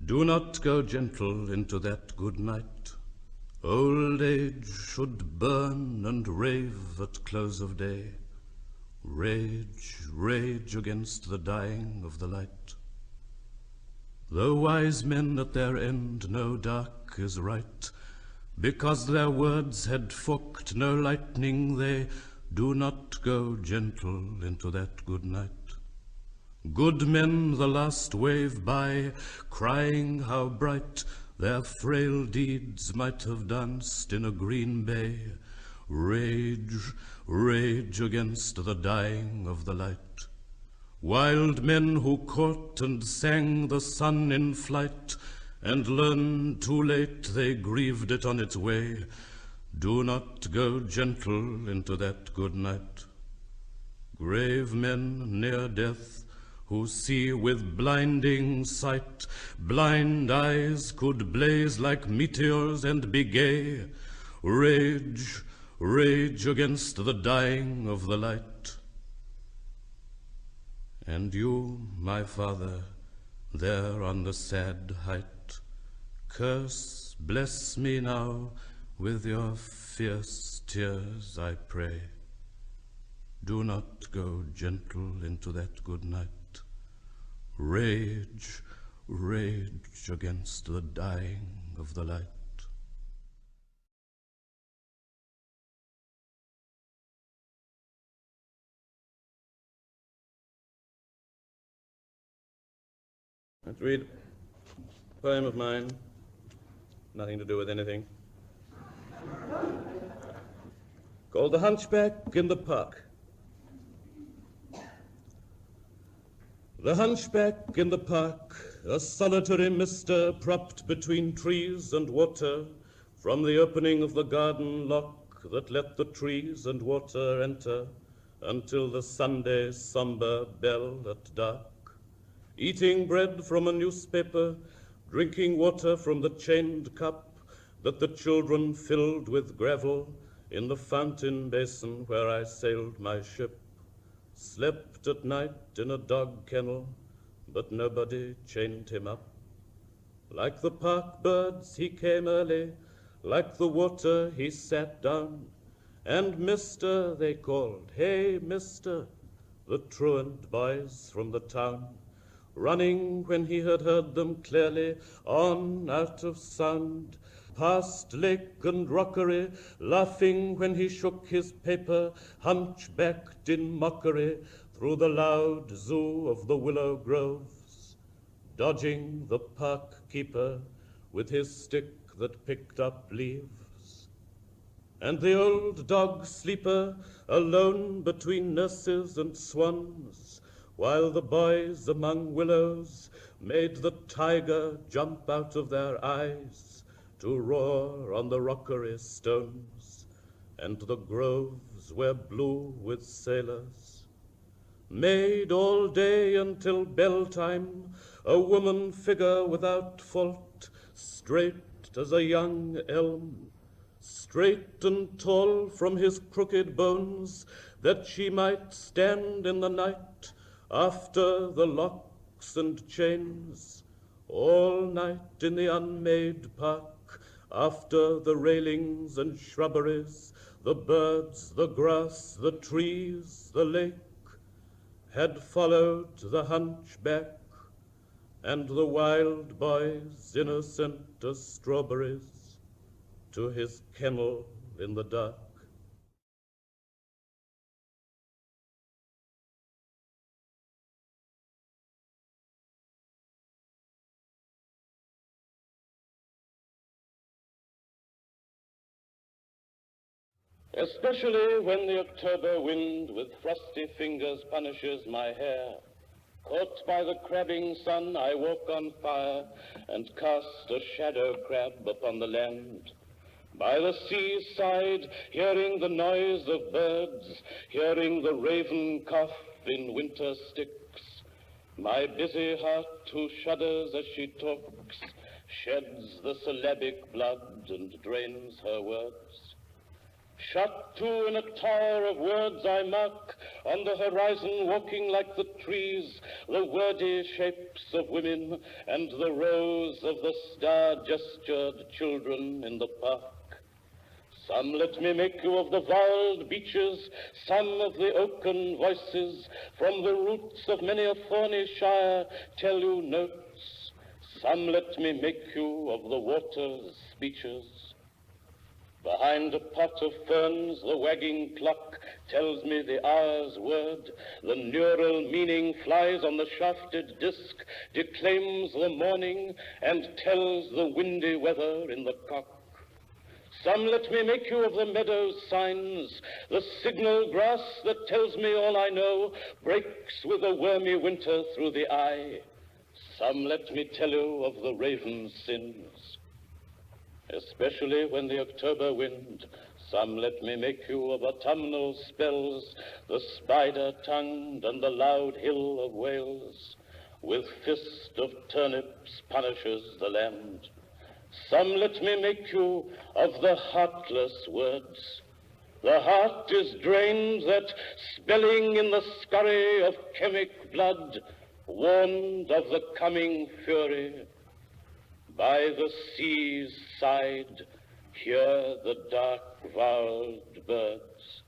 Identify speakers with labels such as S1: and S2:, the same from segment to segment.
S1: Do not go gentle into that good night. Old age should burn and rave at close of day. Rage, rage against the dying of the light. Though wise men at their end know dark is right, because their words had forked no lightning, they do not go gentle into that good night. Good men the last wave by, crying how bright their frail deeds might have danced in a green bay. Rage, rage against the dying of the light. Wild men who caught and sang the sun in flight, and learned too late they grieved it on its way, do not go gentle into that good night. Grave men near death, who see with blinding sight, blind eyes could blaze like meteors and be gay. Rage, rage against the dying of the light. And you, my father, there on the sad height, curse, bless me now with your fierce tears, I pray. Do not go gentle into that good night. Rage, rage against the dying of the light. Let's read a poem of mine, nothing to do with anything, called The Hunchback in the Park. The hunchback in the park, a solitary mister propped between trees and water, from the opening of the garden lock that let the trees and water enter, until the Sunday sombre bell at dark. Eating bread from a newspaper, drinking water from the chained cup that the children filled with gravel in the fountain basin where I sailed my ship. Slept at night in a dog kennel, but nobody chained him up. Like the park birds he came early, like the water he sat down, and mister they called, hey mister, the truant boys from the town, running when he had heard them clearly, on out of sound, past lake and rockery, laughing when he shook his paper, hunchbacked in mockery, through the loud zoo of the willow groves, dodging the park keeper with his stick that picked up leaves. And the old dog sleeper, alone between nurses and swans, while the boys among willows made the tiger jump out of their eyes to roar on the rockery stones, and the groves were blue with sailors. Made all day until bell time, a woman figure without fault, straight as a young elm, straight and tall from his crooked bones, that she might stand in the night after the locks and chains, all night in the unmade park, after the railings and shrubberies, the birds, the grass, the trees, the lake, had followed the hunchback and the wild boys innocent as strawberries to his kennel in the dark. Especially when the October wind with frosty fingers punishes my hair. Caught by the crabbing sun, I walk on fire and cast a shadow crab upon the land. By the seaside, hearing the noise of birds, hearing the raven cough in winter sticks, my busy heart, who shudders as she talks, sheds the syllabic blood and drains her words. Shut to in a tower of words I mark, On the horizon, walking like the trees, the wordy shapes of women and the rows of the star-gestured children in the park. Some let me make you of the wild beaches, some of the oaken voices, from the roots of many a thorny shire tell you notes. Some let me make you of the water's speeches. Behind a pot of ferns, the wagging clock tells me the hour's word. The neural meaning flies on the shafted disk, declaims the morning, and tells the windy weather in the cock. Some let me make you of the meadow's signs. The signal grass that tells me all I know breaks with a wormy winter through the eye. Some let me tell you of the raven's sins, especially when the October wind. Some let me make you of autumnal spells, the spider-tongued and the loud hill of Wales, with fist of turnips punishes the land. Some let me make you of the heartless words. The heart is drained that, spelling in the scurry of chemic blood, warned of the coming fury. By the sea's side, hear the dark-voweled birds.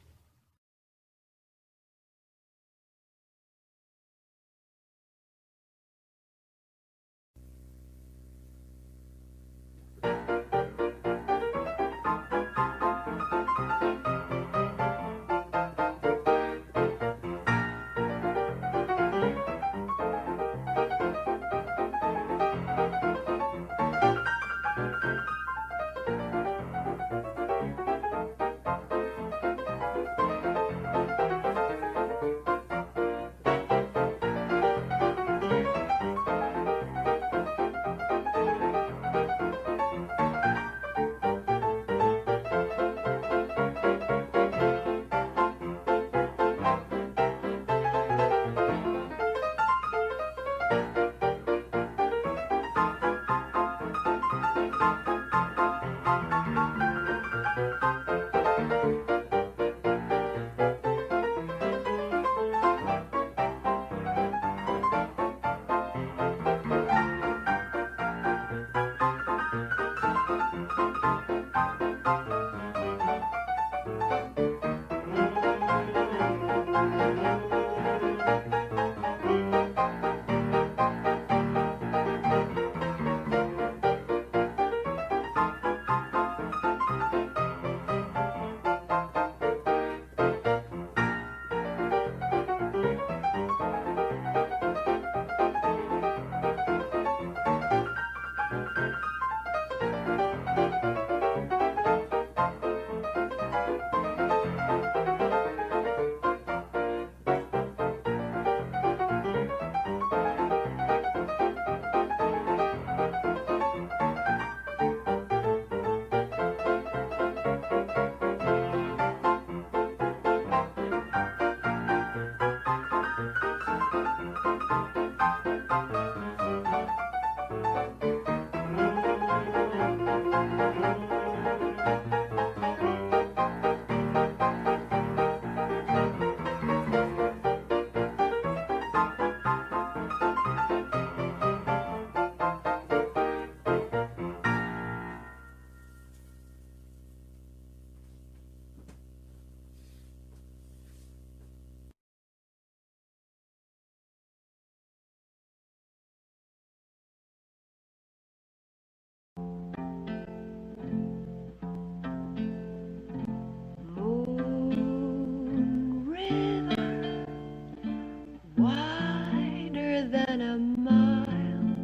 S2: Wider than a mile,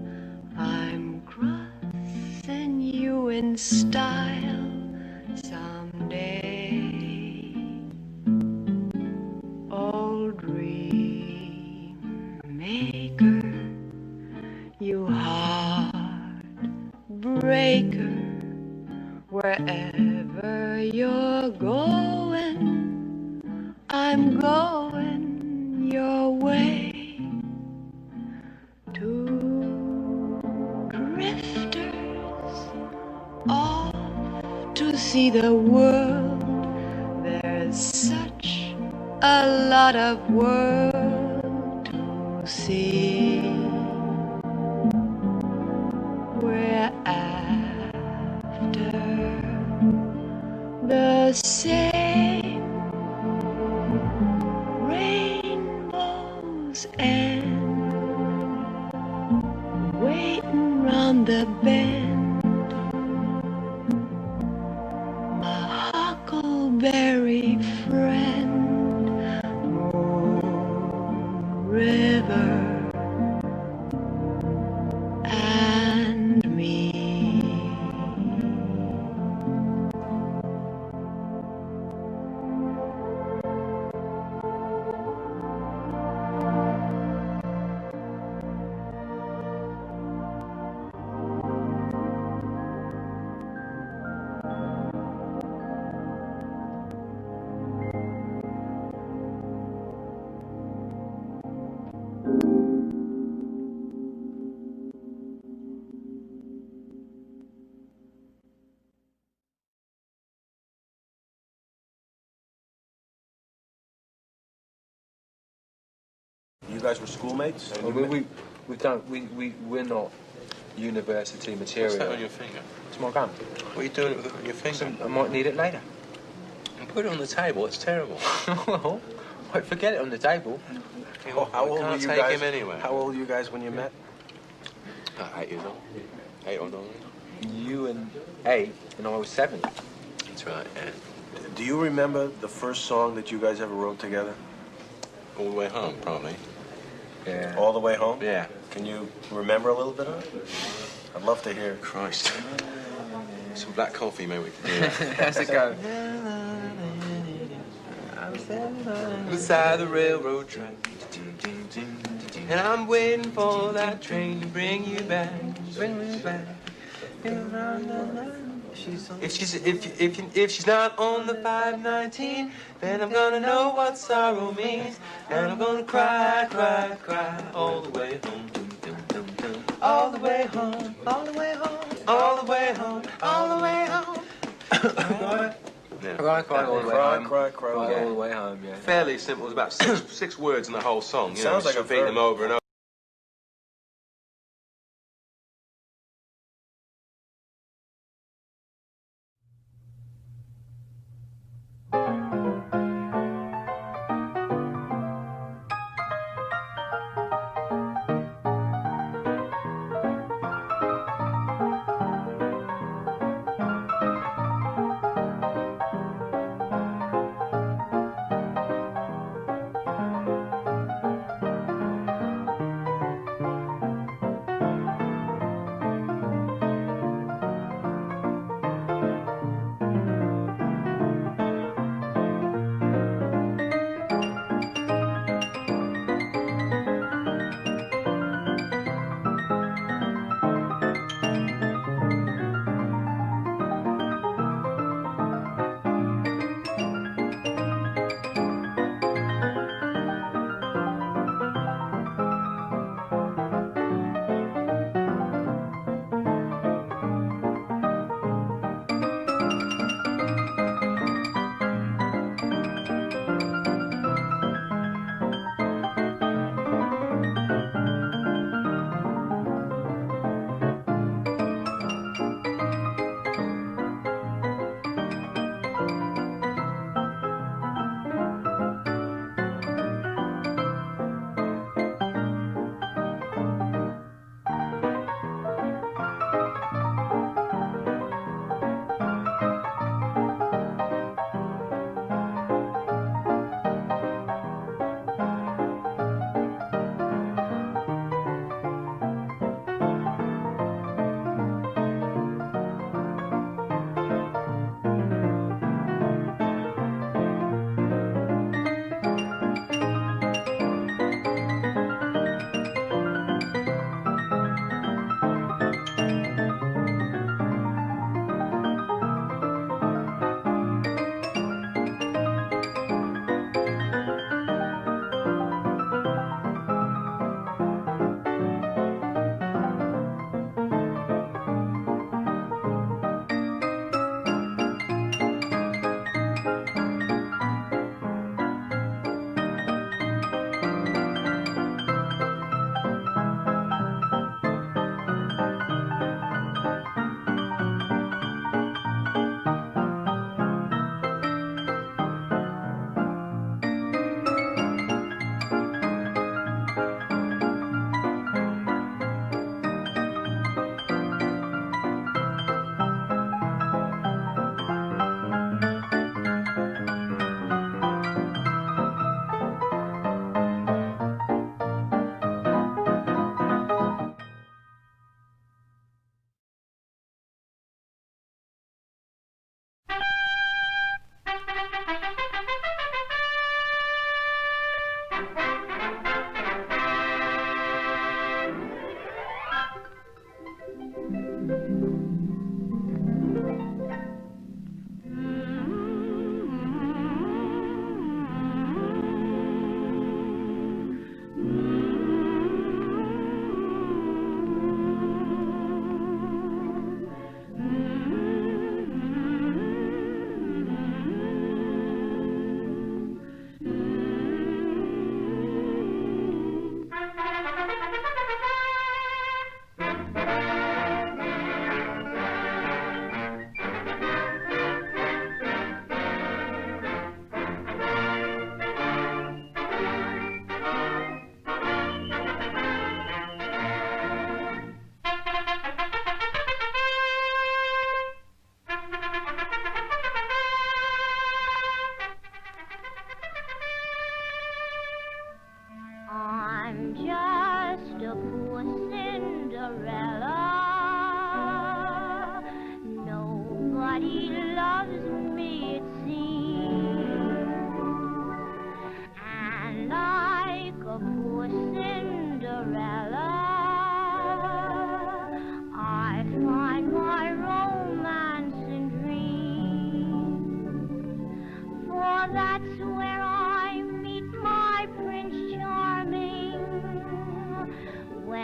S2: I'm crossing you in style someday. Old dream maker, you heartbreaker, wherever you're going, I'm going your way. Two drifters off to see the world. There's such a lot of world to see. We're after the same rainbows and waiting round the bend. My huckleberry friend, Moon River and me.
S3: You guys were schoolmates?
S4: Well, we're not university material.
S5: What's that on your finger?
S4: It's my gum.
S5: What are you doing with it on your finger?
S4: I might need it later.
S5: Put it on the table. It's terrible.
S4: Well, I forget it on the table.
S3: How old were you
S5: take
S3: guys?
S5: him anyway.
S3: How old were you guys when you met?
S5: 8 years old. 8 or 9.
S4: You and 8, and I was 7.
S5: That's right. Yeah.
S3: Do you remember the first song that you guys ever wrote together?
S5: All the way home, probably.
S4: Yeah.
S3: All the way home?
S5: Yeah.
S3: Can you remember a little bit of it? I'd love to hear.
S5: Christ. Some black coffee, maybe we can do that.
S4: How's it go?
S5: Beside the railroad track, and I'm waiting for that train to bring you back. Bring me back. If she's not on the 519, then I'm gonna know what sorrow means, and I'm gonna cry, cry, cry all the way home. All the way home, all the way home, all the way home, all the way home.
S4: Cry, cry all the way home.
S3: Cry, cry all the way
S4: all the way home, yeah.
S5: Fairly simple. It's about six words in the whole song. You
S3: Sounds
S5: know,
S3: like a
S5: repeat them
S3: verb.
S5: over and over.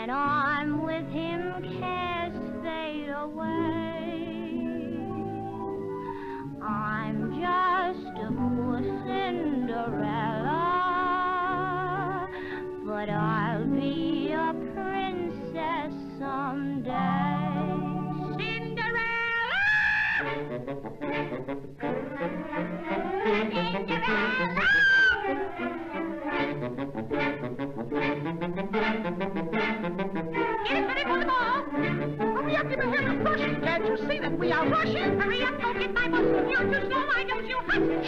S6: When I'm with him, cares fade away. I'm just a poor Cinderella, but I'll be a princess someday. Cinderella! Get ready for the ball. Hurry up, you hear the pushing. Can't you see that we are rushing? Hurry up, go get my bus. You're too slow, why don't you hustle?